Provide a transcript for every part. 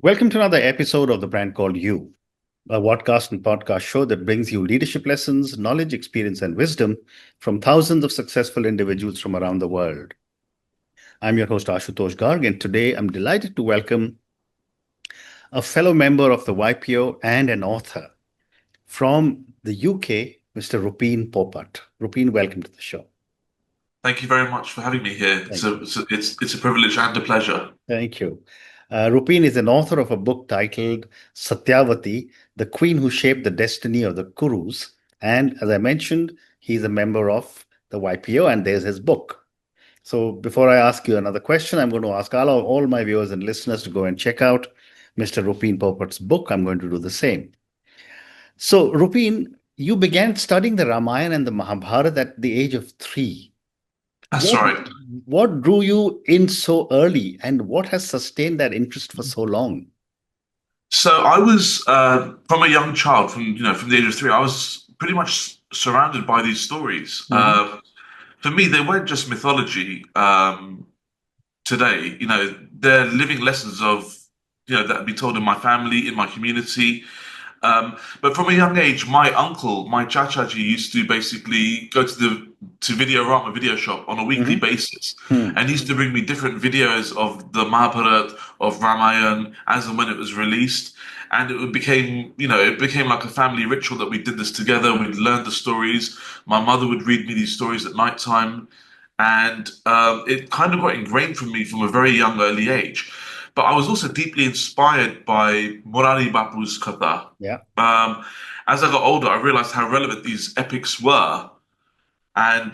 Welcome to another episode of The Brand Called You, a podcast and podcast show that brings you leadership lessons, knowledge, experience, and wisdom from thousands of successful individuals from around the world. I'm your host, Ashutosh Garg, and today I'm delighted to welcome a fellow member of the YPO and an author from the UK, Mr. Rupeen Popat. Rupeen, welcome to the show. Thank you very much for having me here. It's Thank a, you. it's a, it's, it's a privilege and a pleasure. Thank you. Rupeen is an author of a book titled Satyavati, the Queen Who Shaped the Destiny of the Kurus. And as I mentioned, he's a member of the YPO, and there's his book. So before I ask you another question, I'm going to ask all my viewers and listeners to go and check out Mr. Rupeen Popat's book. I'm going to do the same. So, Rupeen, you began studying the Ramayana and the Mahabharata at the age of 3. That's What right. what drew you in so early, and what has sustained that interest for so long? So I was from a young child, from the age of 3, I was pretty much surrounded by these stories. Hmm. For me, they weren't just mythology. Today, they're living lessons of that have been told in my family, in my community. But from a young age, my uncle, my chachaji, used to basically go to Videorama, video shop on a weekly Hmm. basis, Hmm. and he used to bring me different videos of the Mahabharata, of Ramayana, as and when it was released. And it became like a family ritual that we did this together. We'd learn the stories. My mother would read me these stories at night time, and it kind of got ingrained from me from a very young, early age. But I was also deeply inspired by Murari Bapu's Katha. Yeah. Um, as I got older, I realized how relevant these epics were. And,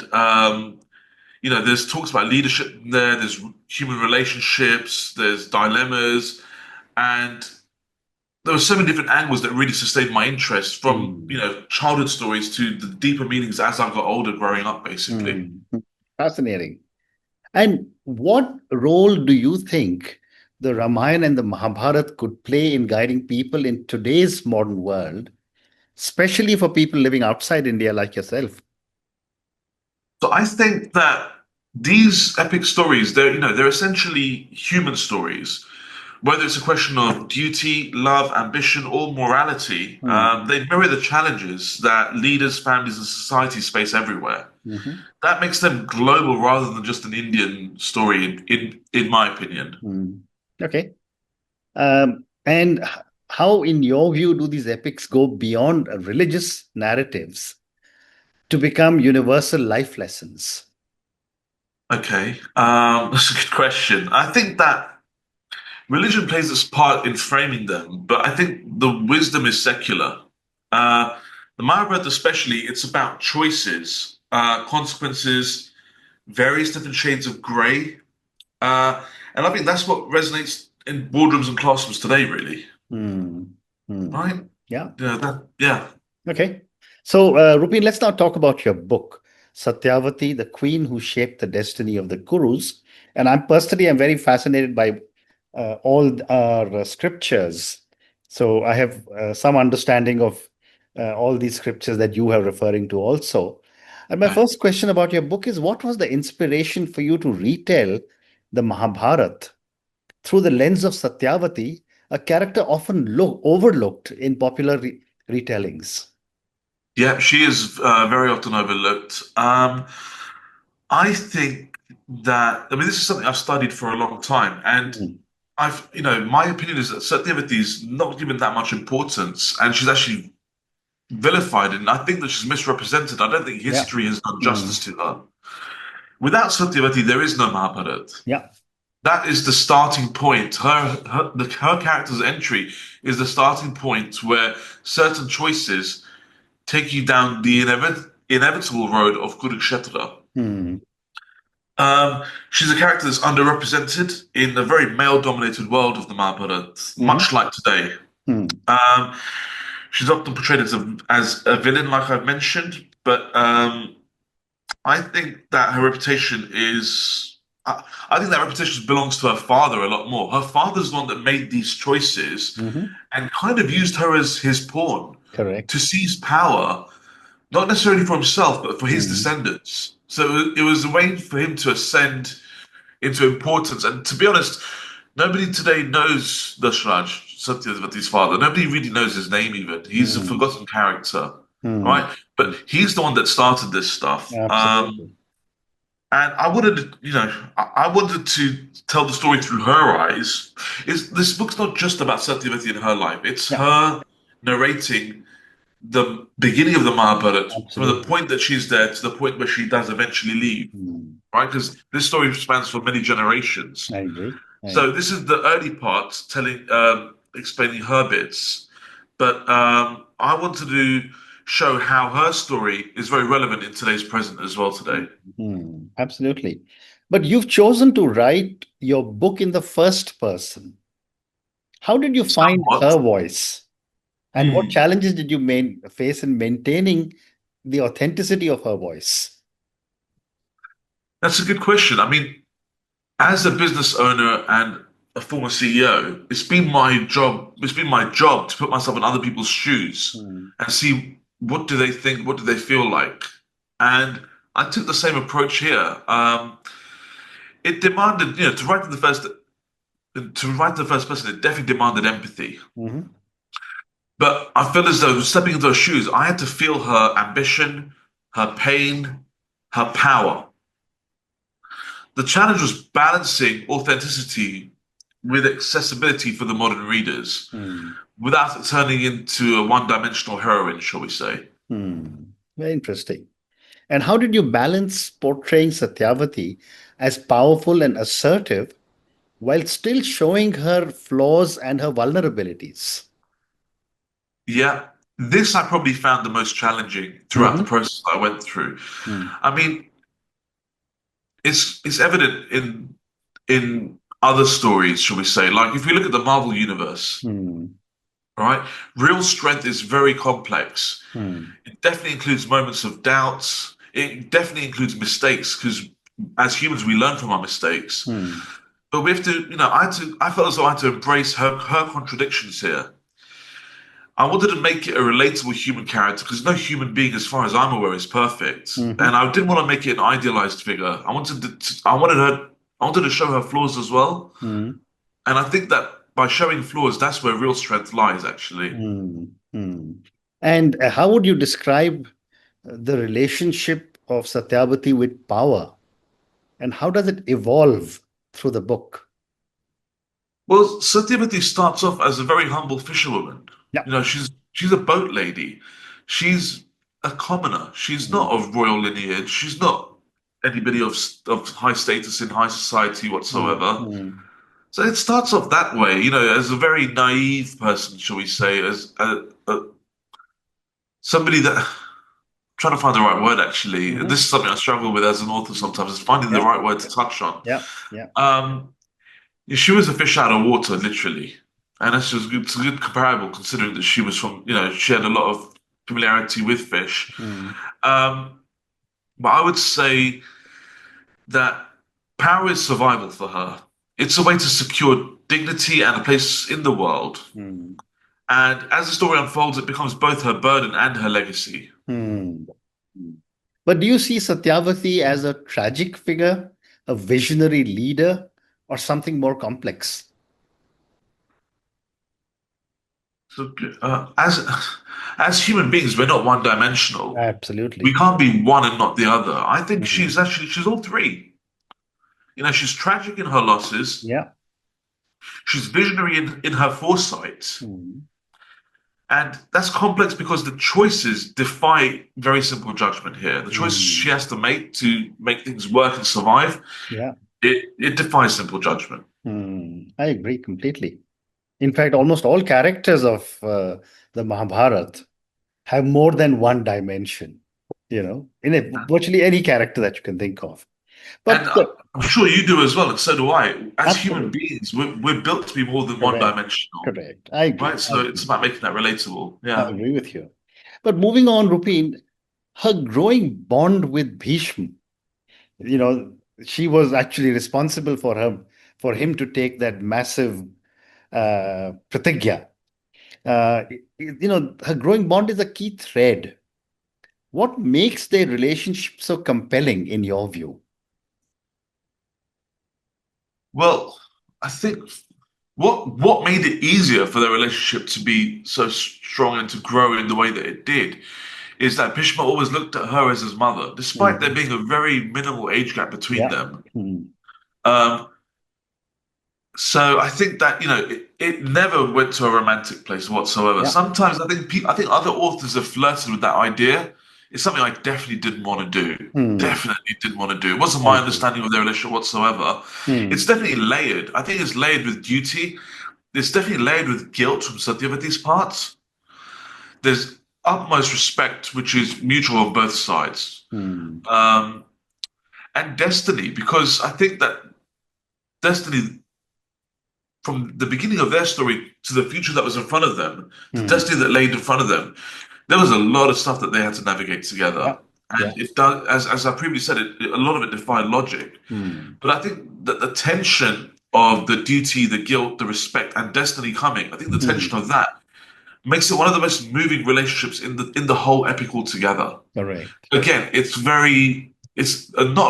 there's talks about leadership there, there's human relationships, there's dilemmas, and there were so many different angles that really sustained my interest from, Hmm. childhood stories to the deeper meanings as I got older growing up, basically. Hmm. Fascinating. And what role do you think the Ramayana and the Mahabharata could play in guiding people in today's modern world, especially for people living outside India like yourself? So I think that these epic stories, they're essentially human stories. Whether it's a question of duty, love, ambition, or morality, Hmm. they mirror the challenges that leaders, families, and societies face everywhere. Hmm. That makes them global rather than just an Indian story, in my opinion. Hmm. Okay. And how, in your view, do these epics go beyond religious narratives to become universal life lessons? Okay, that's a good question. I think that religion plays its part in framing them, but I think the wisdom is secular. The Mahabharata, especially, it's about choices, consequences, various different shades of grey. And I think that's what resonates in boardrooms and classrooms today, really. Hmm. Hmm. Right? Yeah. Yeah. Okay. So, Rupin, let's now talk about your book, Satyavati, the Queen Who Shaped the Destiny of the Kurus. And I'm very fascinated by all our scriptures. So I have some understanding of all these scriptures that you are referring to also. And my Okay. first question about your book is, what was the inspiration for you to retell the Mahabharata through the lens of Satyavati, a character often overlooked in popular retellings? Yeah, she is very often overlooked. I think that, I mean, this is something I've studied for a long time, and Mm. my opinion is that Satyavati is not given that much importance, and she's actually vilified, and I think that she's misrepresented. I don't think Yeah. history has done Mm. justice to her. Without Satyavati, there is no Mahabharata. Yeah. That is the starting point. Her character's entry is the starting point where certain choices take you down the inevitable road of Kurukshetra. Mm. She's a character that's underrepresented in a very male-dominated world of the Mahabharata, Mhm. much like today. Mm. Um, she's often portrayed as a villain, like I've mentioned, but I think that her reputation is. I think that reputation belongs to her father a lot more. Her father's the one that made these choices Mhm. and kind of used her as his pawn to Correct. seize power, not necessarily for himself, but for his Mm. descendants. So it was a way for him to ascend into importance. And to be honest, Nobody today knows Dashraj, Satyavati's father. Nobody really knows his name even. He's a Hmm. forgotten character, Hmm. right? But he's the one that started this stuff. Absolutely. And I wanted, I wanted to tell the story through her eyes. Is this book's not just about Satyavati and her life. It's Yeah, her narrating the beginning of the Mahabharata from the absolutely. point that she's there to the point where she does eventually leave, Hmm. right? Because this story spans for many generations. I agree. I So this is the early part, telling, explaining her bits, but I wanted to show how her story is very relevant in today's present as well today. Absolutely. But you've chosen to write your book in the first person. How did you find Somewhat. her voice? And what Hmm. challenges did you face in maintaining the authenticity of her voice? That's a good question. I mean, as a business owner and a former CEO, it's been my job. It's been my job to put myself in other people's shoes Hmm. and see what do they think, what do they feel like, and I took the same approach here. It demanded, to write in the first person, it definitely demanded empathy. Hmm. But I felt as though stepping into her shoes, I had to feel her ambition, her pain, her power. The challenge was balancing authenticity with accessibility for the modern readers Hmm. without it turning into a one-dimensional heroine, shall we say. Hmm. Very interesting. And how did you balance portraying Satyavati as powerful and assertive while still showing her flaws and her vulnerabilities? Yeah, this I probably found the most challenging throughout the Hmm. process I went through. Hmm. I mean, it's evident in other stories, shall we say? Like if we look at the Marvel universe, Hmm. right? Real strength is very complex. Hmm. It definitely includes moments of doubts. It definitely includes mistakes because as humans we learn from our mistakes. Hmm. But we have to, I felt as though I had to embrace her contradictions here. I wanted to make it a relatable human character because no human being, as far as I'm aware, is perfect. Hmm. And I didn't want to make it an idealized figure. I wanted to show her flaws as well. Hmm. And I think that by showing flaws, that's where real strength lies, actually. Hmm. Hmm. And how would you describe the relationship of Satyavati with power? And how does it evolve through the book? Well, Satyavati starts off as a very humble fisherwoman. Yeah. She's a boat lady. She's a commoner. She's not Hmm. of royal lineage. She's not anybody of high status in high society Hmm. whatsoever. Hmm. So it starts off that way, as a very naive person, shall we say, as somebody that trying to find the right word actually. Hmm. This is something I struggle with as an author sometimes, is finding the Yeah. right word to touch on. Yeah. Yeah. Um, She was a fish out of water, literally. And that's just good, it's a good comparable considering that she was from, she had a lot of familiarity with fish. Hmm. Um, but I would say that power is survival for her. It's a way to secure dignity and a place in the world. Hmm. And as the story unfolds, it becomes both her burden and her legacy. Hmm. Hmm. But do you see Satyavati as a tragic figure, a visionary leader, or something more complex? So, as human beings, we're not one-dimensional. We Absolutely. can't be one and not the other. I think Hmm. she's all three. She's tragic in her losses. Yeah. She's visionary in her foresight. Hmm. And that's complex because the choices defy very simple judgment here. The choices she Hmm. has to make to make things work and survive, Yeah. it defies simple judgment. Hmm. I agree completely. In fact, almost all characters of the Mahabharata have more than one dimension, virtually any character that you can think of. And But I'm sure you do as well, and so do I. As human absolutely beings, we're built to be more than one correct. dimensional, Correct. I right? agree. I So it's agree. about making that relatable. I Yeah. agree with you. But moving on, Rupeen, her growing bond with Bhishma, you know, she was actually responsible for him to take that massive pratigya. Her growing bond is a key thread. What makes their relationship so compelling in your view? Well, I think. what made it easier for their relationship to be so strong and to grow in the way that it did is that Bhishma always looked at her as his mother, despite there Mm. being a very minimal age gap between Yeah. them. Mm. Um, so I think that it never went to a romantic place whatsoever. Yeah. Sometimes I think other authors have flirted with that idea. It's something I definitely didn't want to do. Mm. Definitely didn't want to do. It wasn't I my agree. understanding of their relationship whatsoever. It's Mm. definitely layered. I think it's layered with duty. It's definitely layered with guilt from Satyavati's part. There's utmost respect, which is mutual on both sides, Mm. um, and destiny, because I think that destiny, from the beginning of their story to the future that was in front of them, the Mm. destiny that laid in front of them, there was a lot of stuff that they had to navigate Yeah. together. Yeah. And it does, as I previously said, a lot of it defied logic. Mm. But I think that the tension of the duty, the guilt, the respect, and destiny coming, I think the tension Mm. of that makes it one of the most moving relationships in the whole epic altogether. Correct. Again, it's not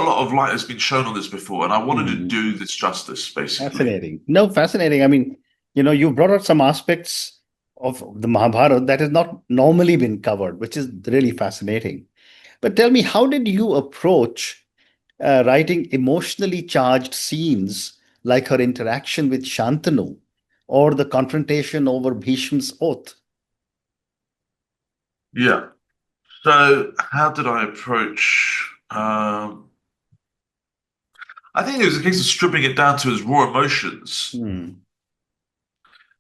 a lot of light has been shown on this before, and I wanted to Mm. do this justice, basically. Fascinating. No, fascinating. I mean, you brought out some aspects of the Mahabharata that has not normally been covered, which is really fascinating. But tell me, how did you approach writing emotionally charged scenes like her interaction with Shantanu or the confrontation over Bhishma's oath? Yeah. So how did I approach? I think it was a case of stripping it down to its raw emotions, Hmm.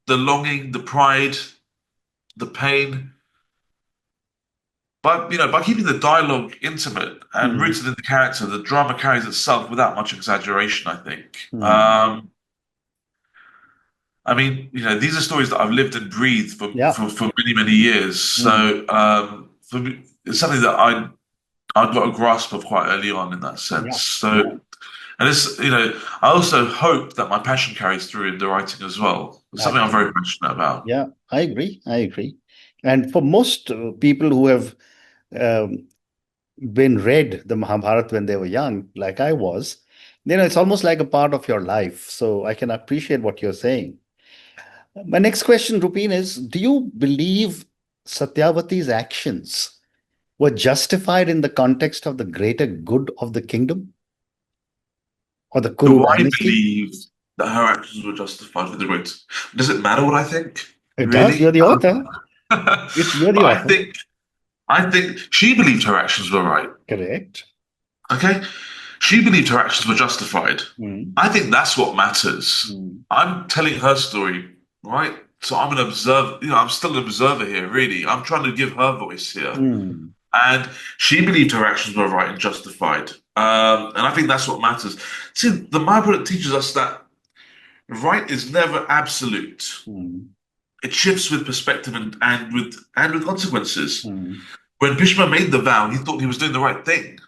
the longing, the pride, the pain. But by keeping the dialogue intimate and Hmm. rooted in the character, the drama carries itself without much exaggeration, I think. Hmm. I mean, these are stories that I've lived and breathed for Yeah. for, for many, many years. Hmm. So for me, it's something that I got a grasp of quite early on in that sense. Yeah. So, Yeah. and I also hope that my passion carries through in the writing as well. It's something I'm very Absolutely. passionate about. Yeah, I agree. I agree. And for most people who have um, been read the Mahabharata when they were young, like I was, it's almost like a part of your life. So I can appreciate what you're saying. My next question, Rupin, is do you believe Satyavati's actions were justified in the context of the greater good of the kingdom or the Kuru Do I dynasty? believe that her actions were justified for the great? Does it matter what I think? It does. You're Really? the author. But You're the author. I think she believed her actions were right. Correct. Okay? She believed her actions were justified. Mm, I think that's what matters. mm, I'm telling her story, right? So I'm an observer, I'm still an observer here, really. I'm trying to give her voice here. mm, And she believed her actions were right and justified. And I think that's what matters. See, the Bible teaches us that right is never absolute. mm, It shifts with perspective and with consequences. mm. When Bhishma made the vow, he thought he was doing the right thing.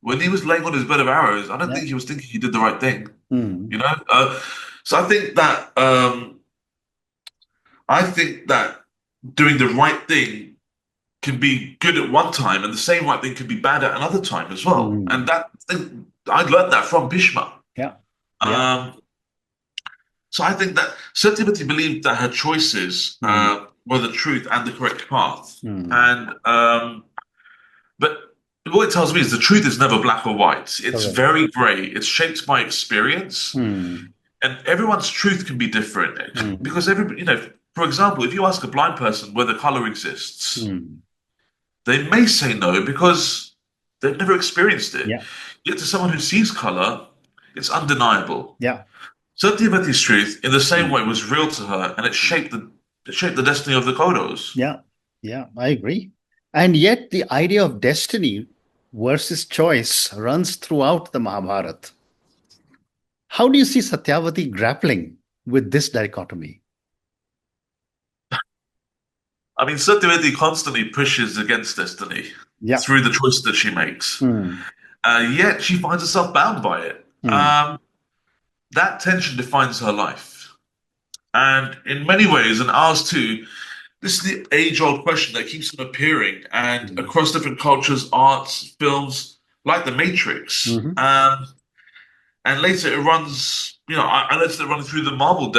When he was laying on his bed of arrows, I don't Yeah. think he was thinking he did the right thing. You Mm, know, so I think that doing the right thing can be good at one time, and the same right thing can be bad at another time as well. And mm. I learned that from Bhishma. Yeah. Yeah. Um, so I think that Satyavati believed that her choices Mm, were the truth and the correct path. mm. And but what it tells me is the truth is never black or white. It's Correct. very grey. It's shaped by experience, Mm, and everyone's truth can be different mm, because for example, if you ask a blind person whether color exists, mm. they may say no because they've never experienced it. Yeah. Yet to someone who sees color, it's undeniable. Yeah. Satyavati's truth, in the same Mm, way, was real to her, and mm. it shaped the destiny of the Kodos. Yeah. Yeah. I agree. And yet, the idea of destiny versus choice runs throughout the Mahabharata. How do you see Satyavati grappling with this dichotomy? I mean, Satyavati constantly pushes against destiny Yeah. through the choice that she makes. Mm, Yet she finds herself bound by it. mm, That tension defines her life. And in many ways, and ours too, this is the age-old question that keeps on appearing and mm, across different cultures, arts, films, like The Matrix. mhm, And later it runs, I noticed it running through the Marvel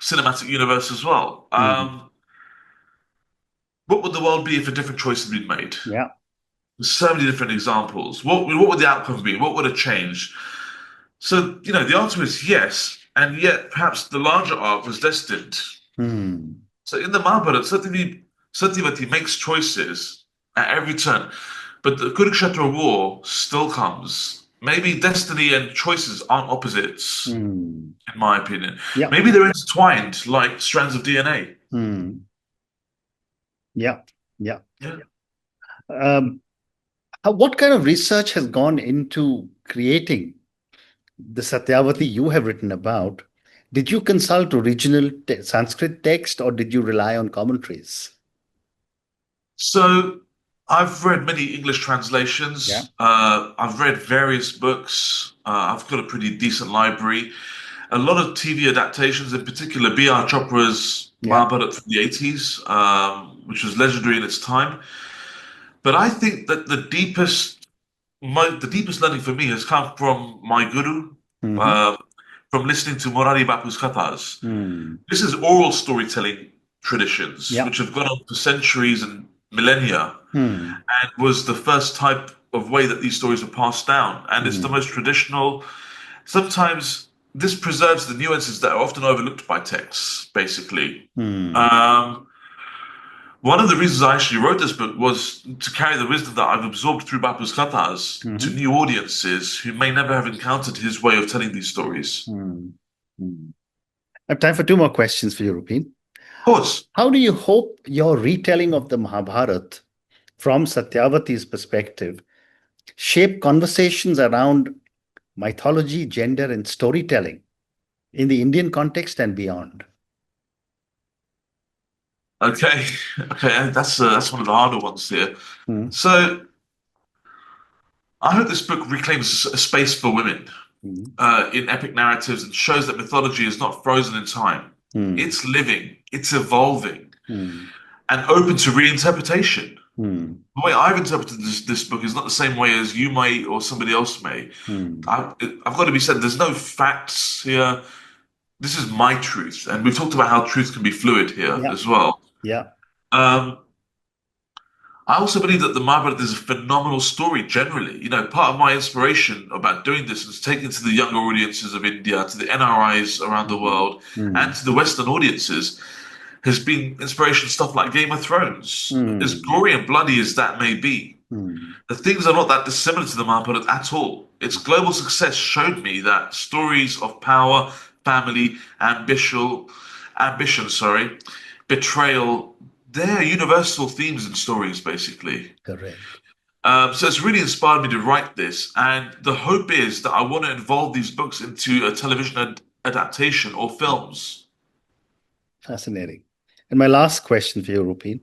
cinematic universe as well. Mm. What would the world be if a different choice had been made? Yeah. There's so many different examples. What would the outcome be? What would have changed? So, the answer is yes, and yet perhaps the larger arc was destined. Mm. So in the Mahabharata, Satyavati makes choices at every turn, but the Kurukshetra war still comes. Maybe destiny and choices aren't opposites, Mm. in my opinion. Yeah. Maybe they're intertwined like strands of DNA. Mm. Yeah. Yeah. Yeah. Um, what kind of research has gone into creating the Satyavati you have written about? Did you consult original Sanskrit text or did you rely on commentaries? So I've read many English Yeah. translations. I've read various books. I've got a pretty decent library. A lot of TV adaptations, in particular B.R. Chopra's Yeah. Mahabharata from the 80s, which was legendary in its time. But I think that the deepest learning for me has come from my guru, Hmm. uh, from listening to Morari Bapu's kathas. Hmm. This is oral storytelling traditions, Yeah. which have gone on for centuries and millennia, Hmm. and was the first type of way that these stories were passed down. And it's the Hmm. most traditional. Sometimes this preserves the nuances that are often overlooked by texts, basically. Hmm. Um, One of the reasons I actually wrote this book was to carry the wisdom that I've absorbed through Bapu's kathas to Hmm. new audiences who may never have encountered his way of telling these stories. Hmm. Hmm. I have time for two more questions for you, Rupeen. Of course. How do you hope your retelling of the Mahabharata from Satyavati's perspective shape conversations around mythology, gender, and storytelling in the Indian context and beyond? Okay. Okay. That's one of the harder ones here. Hmm. So I hope this book reclaims a space for women Hmm. in epic narratives and shows that mythology is not frozen in time. Hmm. It's living, it's evolving, Hmm. and open to reinterpretation. Hmm. The way I've interpreted this book is not the same way as you may or somebody else may. Hmm. I've got to be said, there's no facts here. This is my truth. And we've talked about how truth can be fluid here Yeah. as well. Yeah. Um, I also believe that the Mahabharata is a phenomenal story generally. Part of my inspiration about doing this is taking to the younger audiences of India, to the NRIs around the Hmm. world, and Hmm. to the Western audiences has been inspiration stuff like Game of Thrones. As Hmm. gory and bloody as that may be, Hmm. the things are not that dissimilar to the Mahabharata at all. Its global success showed me that stories of power, family, ambition, betrayal, they're universal themes in stories, basically. Correct. So it's really inspired me to write this, and the hope is that I want to involve these books into a television adaptation or films. Fascinating. And my last question for you, Rupin.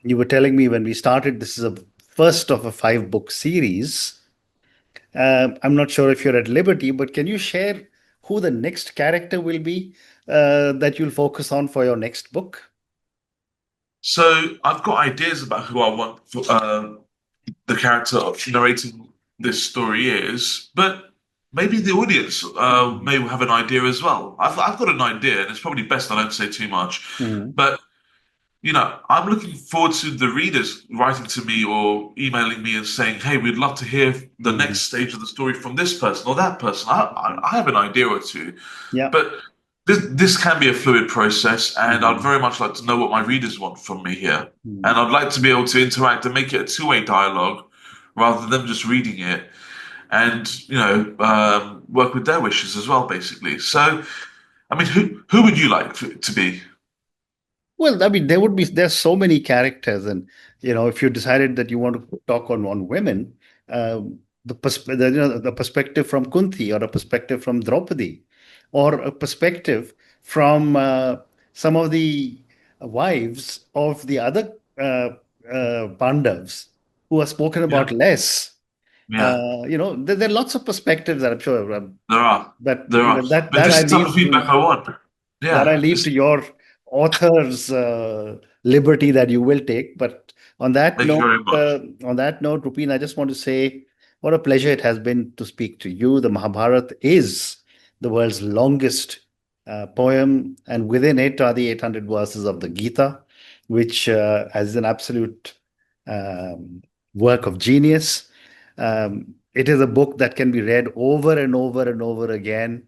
You were telling me when we started, this is a first of a five-book series. I'm not sure if you're at liberty, but can you share who the next character will be that you'll focus on for your next book? So I've got ideas about who I want for, the character narrating this story is, but maybe the audience Mhm. may have an idea as well. I've got an idea, and it's probably best I don't say too much. Mhm. But I'm looking forward to the readers writing to me or emailing me and saying, "Hey, we'd love to hear the Mhm. next stage of the story from this person or that person." I have an idea or two, Yeah. but this can be a fluid process, and I'd Mhm. very much like to know what my readers want from me here. And Mhm. I'd like to be able to interact and make it a two-way dialogue rather than them just reading it and, work with their wishes as well, basically. So, I mean, who would you like to be? Well, I mean, there's so many characters, and if you decided that you want to talk on women, the perspective from Kunti, or a perspective from Draupadi, or a perspective from some of the wives of the other Pandavas who are spoken Yeah, about less. yeah, There are lots of perspectives that I'm sure there are. that There are. that But that this I is the type of leave feedback to I want. that I Yeah, leave to your author's liberty that you will take. But thank you very much. on that note, Rupeen, I just want to say what a pleasure it has been to speak to you. The Mahabharata is the world's longest poem, and within it are the 800 verses of the Gita, which is an absolute um, work of genius. It is a book that can be read over and over and over again.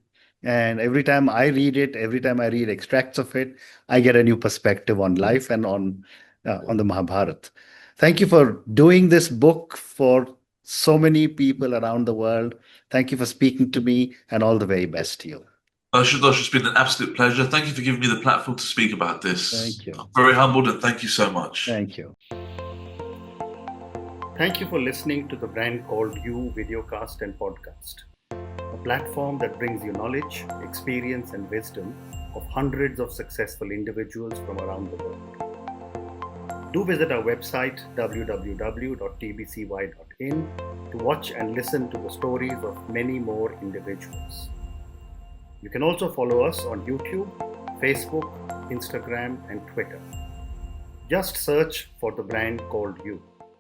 And every time I read it, every time I read extracts of it, I get a new perspective on life and on the Mahabharata. Thank you for doing this book for so many people around the world. Thank you for speaking to me, and all the very best to you. Shudosh, it's been an absolute pleasure. Thank you for giving me the platform to speak about this. Thank you. I'm very humbled and thank you so much. Thank you. Thank you for listening to the Brand Called You videocast and podcast, a platform that brings you knowledge, experience, and wisdom of hundreds of successful individuals from around the world. Do visit our website www.tbcy.in to watch and listen to the stories of many more individuals. You can also follow us on YouTube, Facebook, Instagram, and Twitter. Just search for the Brand Called You.